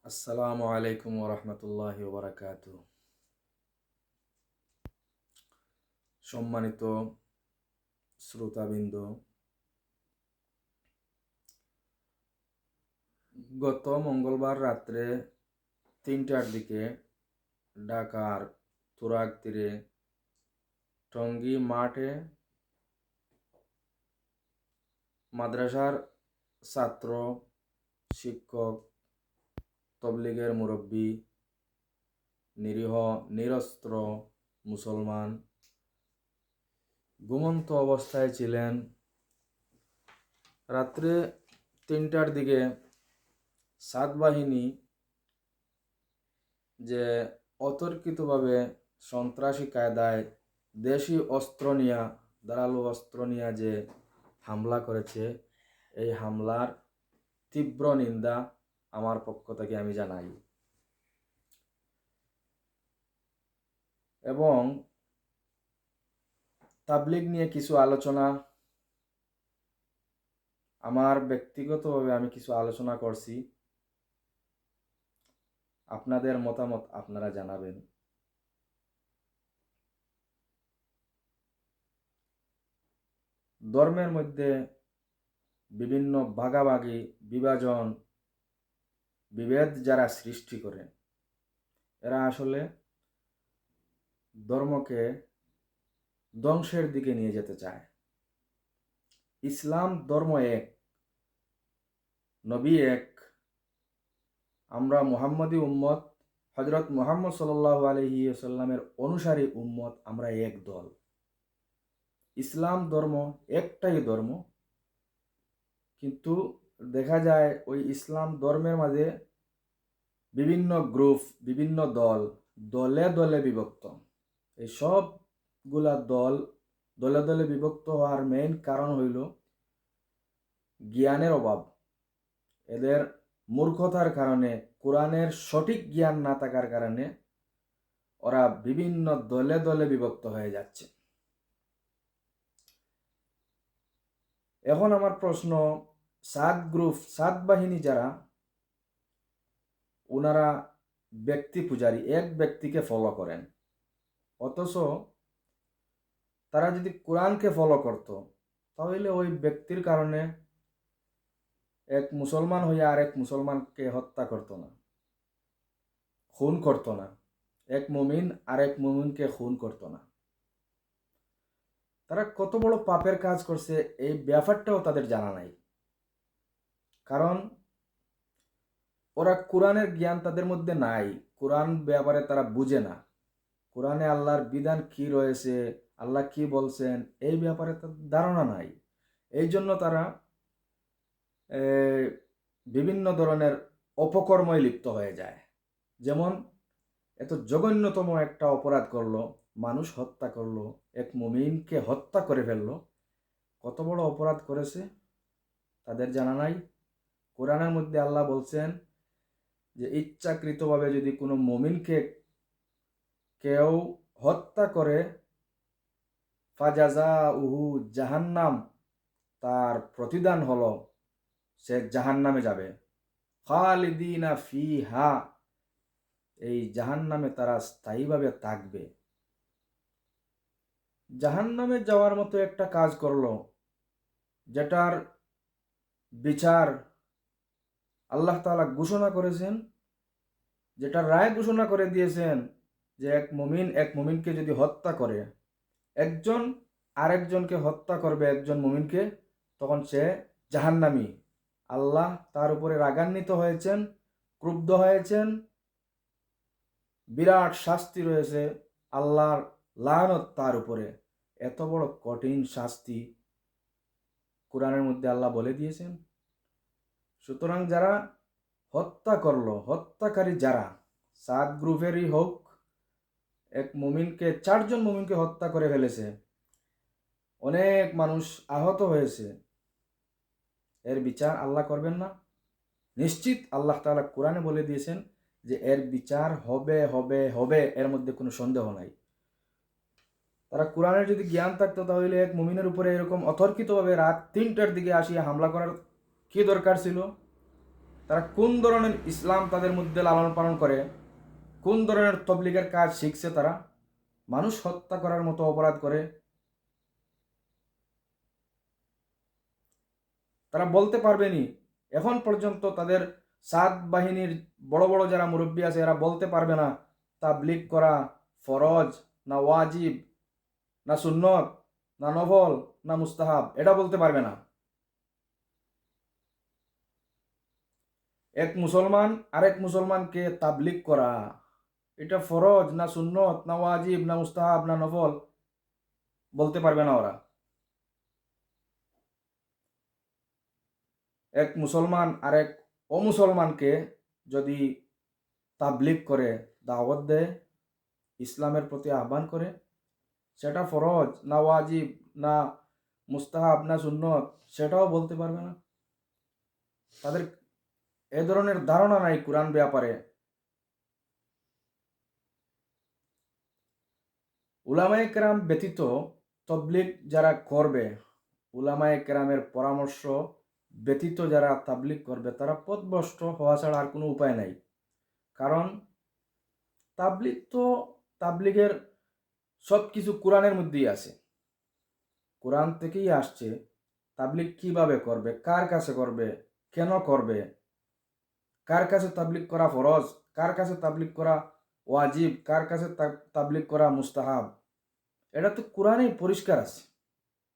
আসসালামু আলাইকুম ওরহমতুল্লাহি ওবরাকাতু। সম্মানিত শ্রোতাবৃন্দ, গত মঙ্গলবার রাত্রে 3টার দিকে ঢাকার তুরাগ তীরে টঙ্গী মাঠে মাদ্রাসার ছাত্র, শিক্ষক, তবলিগের মুরব্বী, নিরীহ নিরস্ত্র মুসলমান ঘুমন্ত অবস্থায় ছিলেন। রাত্রে 3টার দিকে সাত বাহিনী যে অতর্কিতভাবে সন্ত্রাসী কায়দায় দেশি অস্ত্র নিয়ে, ধারালো অস্ত্র নিয়ে যে হামলা করেছে, এই হামলার তীব্র নিন্দা আমার পক্ষ থেকে আমি জানাই। এবং তাবলিগ নিয়ে কিছু আলোচনা, আমার ব্যক্তিগতভাবে আমি কিছু আলোচনা করছি, আপনাদের মতামত আপনারা জানাবেন। ধর্মের মধ্যে বিভিন্ন ভাগাভাগি, বিভাজন, বিভেদ যারা সৃষ্টি করে, এরা আসলে ধর্মকে ধ্বংসের দিকে নিয়ে যেতে চায়। ইসলাম ধর্ম এক, নবী এক, আমরা মুহাম্মদী উম্মত, হযরত মুহাম্মদ সাল্লাল্লাহু আলাইহি ওয়াসাল্লামের অনুসারী উম্মত, আমরা এক দল। ইসলাম ধর্ম একটাই ধর্ম, কিন্তু দেখা যায় ওই ইসলাম ধর্মের মাঝে বিভিন্ন গ্রুপ, বিভিন্ন দল, দলে দলে বিভক্ত। এই সবগুলা দলে দলে বিভক্ত হওয়ার মেইন কারণ হইল জ্ঞানের অভাব। এদের মূর্খতার কারণে, কোরআনের সঠিক জ্ঞান না থাকার কারণে ওরা বিভিন্ন দলে দলে বিভক্ত হয়ে যাচ্ছে। এখন আমার প্রশ্ন, সাত গ্রুপ, সাত বাহিনী যারা, ওনারা ব্যক্তি পূজারী, এক ব্যক্তিকে ফলো করেন। অথচ তারা যদি কোরআনকে ফলো করত, তাহলে ওই ব্যক্তির কারণে এক মুসলমান হইয়া আরেক মুসলমানকে হত্যা করত না, খুন করত না। এক মুমিন আরেক মুমিনকে খুন করত না। তারা কত বড় পাপের কাজ করছে এই ব্যাপারটাও তাদের জানা নাই। কারণ ওরা কোরআনের জ্ঞান তাদের মধ্যে নাই, কোরআন ব্যাপারে তারা বুঝে না। কোরআনে আল্লাহর বিধান কি রয়েছে, আল্লাহ কি বলছেন, এই ব্যাপারে তাদের ধারণা নাই। এই জন্য তারা বিভিন্ন ধরনের অপকর্ময় লিপ্ত হয়ে যায়। যেমন এত জঘন্যতম একটা অপরাধ করলো, মানুষ হত্যা করলো, এক মুমিনকে হত্যা করে ফেললো। কত বড় অপরাধ করেছে তাদের জানা নাই। কোরআনের মধ্যে আল্লাহ বলছেন যে ইচ্ছাকৃতভাবে যদি কোনো মুমিনকে কেউ হত্যা করে, ফাজাজাউহু জাহান্নাম, তার প্রতিদান হলো সে জাহান্নামে যাবে। খালিদিনা ফিহা, এই জাহান্নামে তারা স্থায়ীভাবে থাকবে। জাহান্নামে যাওয়ার মতো একটা কাজ করলো, যেটার বিচার আল্লাহ তাআলা ঘোষণা করেছেন, যেটা রায় ঘোষণা করে দিয়েছেন যে এক মুমিন এক মুমিনকে যদি হত্যা করে, একজন আরেকজনকে হত্যা করবে একজন মুমিনকে, তখন সে জাহান্নামী। আল্লাহ তার উপরে রাগান্বিত হয়েছেন, ক্রুদ্ধ হয়েছেন, বিরাট শাস্তি রয়েছে, আল্লাহর লানত তার উপরে। এত বড় কঠিন শাস্তি কোরআনের মধ্যে আল্লাহ বলে দিয়েছেন। সুতরাং যারা হত্যা করলো, হত্যাকারী যারা, সাত গ্রুপেরই হোক, এক মুমিনকে, 4জন মুমিনকে হত্যা করে ফেলেছে, অনেক মানুষ আহত হয়েছে, এর বিচার আল্লাহ করবেন না? নিশ্চিত আল্লাহ তাআলা কোরআনে বলে দিয়েছেন যে এর বিচার হবে হবে হবে, এর মধ্যে কোনো সন্দেহ নাই। তারা কোরআনের যদি জ্ঞান থাকতো, তাহলে এক মুমিনের উপরে এরকম অতর্কিতভাবে রাত 3টার দিকে আসিয়া হামলা করার কি দরকার ছিল? তারা কোন ধরনের ইসলাম তাদের মধ্যে লালন পালন করে, কোন ধরনের তবলিগের কাজ শিখছে, তারা মানুষ হত্যা করার মতো অপরাধ করে। তারা বলতে পারবেনি, এখন পর্যন্ত তাদের সাত বাহিনীর বড় বড় যারা মুরব্বী আছে এরা বলতে পারবে না তাবলিগ করা ফরজ না ওয়াজিব না সুন্নত না নফল না মুস্তাহাব, এটা বলতে পারবে না। এক মুসলমান আরেক মুসলমানকে তাবলিগ করা এটা ফরজ না সুন্নত না ওয়াজিব না মুস্তাহাব না নফল বলতে পারবে না ওরা। এক মুসলমান আরেক অমুসলমানকে যদি তাবলিগ করে, দাওয়াত দেয়, ইসলামের প্রতি আহ্বান করে, সেটা ফরজ না ওয়াজিব না মুস্তাহাব না সুন্নত সেটাও বলতে পারবে না। তাদের এ ধরনের ধারণা নাই কোরআন ব্যাপারে। উলামায়ে কেরাম ব্যতীত তবলিগ যারা করবে, উলামায়ে কেরামের পরামর্শ ব্যতীত যারা তাবলিগ করবে, তারা পথভ্রষ্ট হওয়া ছাড়া আর কোনো উপায় নাই। কারণ তাবলিগের সব কিছু কোরআনের মধ্যেই আছে, কোরআন থেকেই আসছে। তাবলিগ কিভাবে করবে, কার কাছে করবে, কেন করবে, কার কাছে তাবলিগ করা ফরজ, কার কাছে তাবলিগ করা ওয়াজিব, কার কাছে তাবলিগ করা মুস্তাহাব, এটা তো কোরআনেই পরিষ্কার আছে।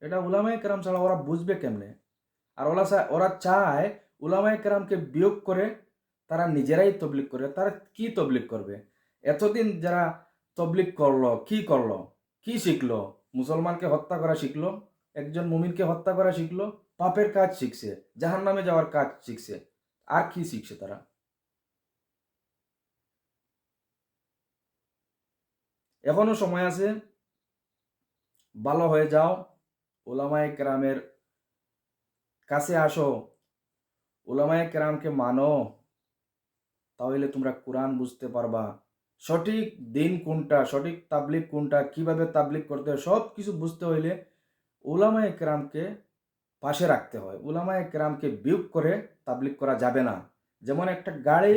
এটা উলামায়ে কেরাম ছাড়া ওরা বুঝবে কেমনে? আর ওরা চায় উলামায়ে কেরামকে বিয়োগ করে তারা নিজেরাই তবলিগ করে। তারা কি তবলিগ করবে? এতদিন যারা তবলিগ করলো, কি শিখলো? মুসলমানকে হত্যা করা শিখলো, একজন মুমিনকে হত্যা করা শিখলো, পাপের কাজ শিখছে, জাহান্নামে যাওয়ার কাজ শিখছে। আর কি শিখছে তারা? এখনো সময় আছে, ভালো হয়ে যাও, উলামায়ে কেরামের কাছে আসো, উলামায়ে কেরামকে মানো, তাহলে তোমরা কোরআন বুঝতে পারবা। সঠিক দিন কোনটা, সঠিক তাবলিগ কোনটা, কিভাবে তাবলিগ করতে হয়, সব কিছু বুঝতে হইলে উলামায়ে কেরামকে পাশে রাখতে হয়। উলামায়ে কেরামকে বিয়োগ করে তাবলিগ করা যাবে না। যেমন একটা গাড়ি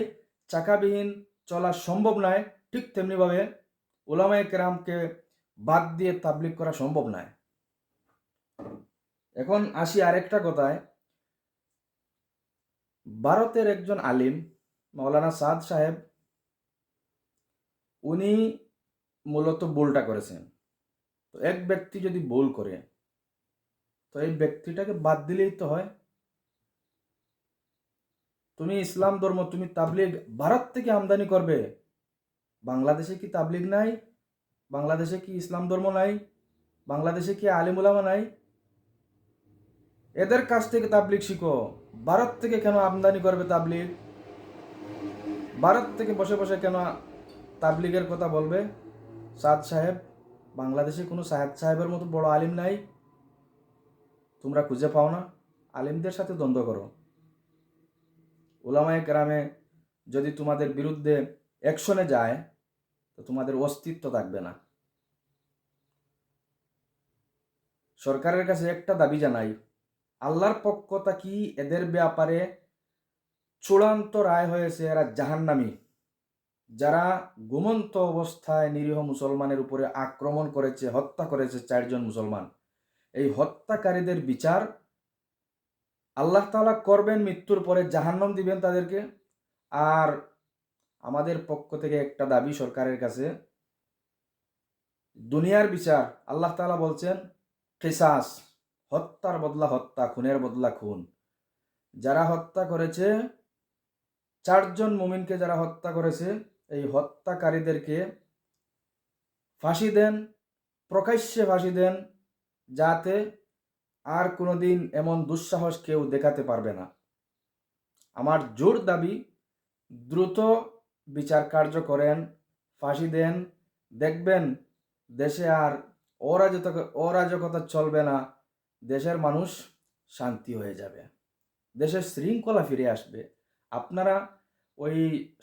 চাকাবিহীন চলা সম্ভব নয়, ঠিক তেমনিভাবে উলামায়ে কেরামকে বাদ দিয়ে তাবলিগ করা সম্ভব নয়। এখন আসি আরেকটা কথায়। ভারতের একজন আলিম মৌলানা সাদ সাহেব, উনি মূলত ভুলটা করেছেন। তো এক ব্যক্তি যদি ভুল করে, তো এই ব্যক্তিটাকে বাদ দিলেই তো হয়। তুমি ইসলাম ধর্ম, তুমি তাবলিগ ভারত থেকে আমদানি করবে। বাংলাদেশে কি তাবলিগ নাই? বাংলাদেশে কি ইসলাম ধর্ম নাই? বাংলাদেশে কি আলিম উলামা নাই? এদের কাছ থেকে তাবলিগ শিখো। ভারত থেকে কেন আমদানি করবে তাবলিগ? ভারত থেকে বসে বসে কেন তাবলিগের কথা বলবে সাদ সাহেব? বাংলাদেশে কোনো সাদ সাহেবের মতো বড় আলিম নাই? তোমরা খুঁজে পাও না? আলিমদের সাথে দ্বন্দ্ব করো। উলামায়ে কেরামে যদি তোমাদের বিরুদ্ধে অ্যাকশনে যায়, তো তোমাদের অস্তিত্ব থাকবে না। সরকারের কাছে একটা দাবি জানাই, আল্লাহর পক্ষ কি এদের ব্যাপারে চূড়ান্ত রায় হয়েছে, এরা জাহান্নামী। যারা ঘুমন্ত অবস্থায় নিরীহ মুসলমানের উপরে আক্রমণ করেছে, হত্যা করেছে 4 জন মুসলমান, এই হত্যাকারীদের বিচার আল্লাহ তাআলা করবেন, মৃত্যুর পরে জাহান্নাম দিবেন তাদেরকে। আর আমাদের পক্ষ থেকে একটা দাবি সরকারের কাছে, দুনিয়ার বিচার। আল্লাহ তাআলা বলছেন কিসাস, হত্যার বদলা হত্যা, খুনের বদলা খুন। যারা হত্যা করেছে, 4 জন মুমিনকে যারা হত্যা করেছে, এই হত্যাকারীদেরকে ফাঁসি দেন, প্রকাশ্যে ফাঁসি দেন, যাতে আর কোনোদিন এমন দুঃসাহস কেউ দেখাতে পারবে না। আমার জোর দাবি, দ্রুত বিচার কার্য করেন, ফাঁসি দেন। দেখবেন দেশে আর অরাজকতা চলবে না, দেশের মানুষ শান্তি হয়ে যাবে, দেশের শৃঙ্খলা ফিরে আসবে। আপনারা ওই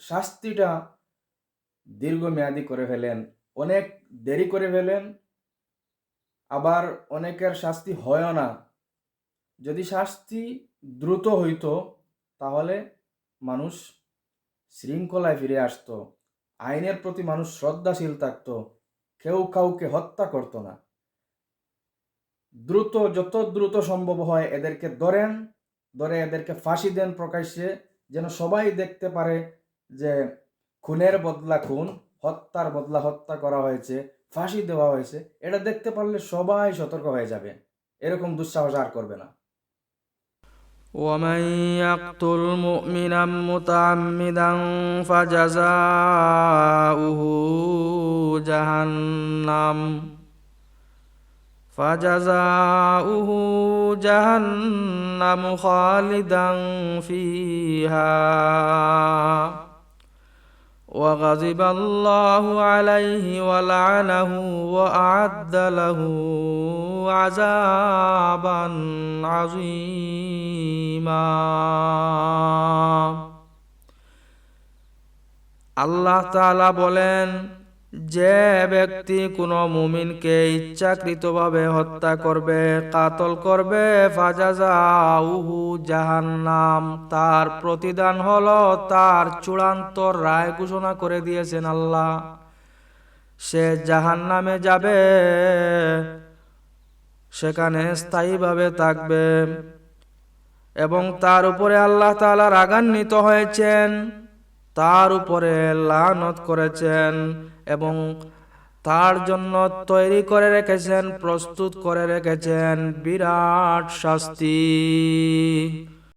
শাস্তিটা দীর্ঘমেয়াদী করে ফেলেন, অনেক দেরি করে ফেলেন, আবার অনেকের শাস্তি হয়ও না। যদি শাস্তি দ্রুত হইতো, তাহলে মানুষ শৃঙ্খলায় ফিরে আসতো, আইনের প্রতি মানুষ শ্রদ্ধাশীল থাকতো, কেউ কাউকে হত্যা করতো না। যত দ্রুত সম্ভব হয় এদেরকে ধরে এদেরকে ফাঁসি দেন প্রকাশ্যে, যেন সবাই দেখতে পারে যে খুনের বদলা খুন, হত্যার বদলা হত্যা করা হয়েছে, ফাঁসি দেওয়া হয়েছে। এটা দেখতে পারলে সবাই সতর্ক হয়ে যাবে, এরকম দুঃসাহস আর করবে না। ومن يقتل مؤمنا متعمدا فجزاؤه جهنم خالدا فيها وغضب الله عليه ولعنه وأعد له عذابا عظيما। আল্লাহ তাআলা বলেন, যে ব্যক্তি কোনো মুমিনকে ইচ্ছাকৃতভাবে হত্যা করবে, কাতল করবে, ফাজাজাউহু জাহান্নাম, তার প্রতিদান হলো, তার চূড়ান্ত রায় ঘোষণা করে দিয়েছেন আল্লাহ, সে জাহান্নামে যাবে, সেখানে স্থায়ীভাবে থাকবে। এবং তার উপরে আল্লাহ তাআলা রাগান্বিত হয়েছেন, তার উপরে লানত করেছেন এবং তার জন্য তৈরি করে রেখেছেন, প্রস্তুত করে রেখেছেন বিরাট শাস্তি।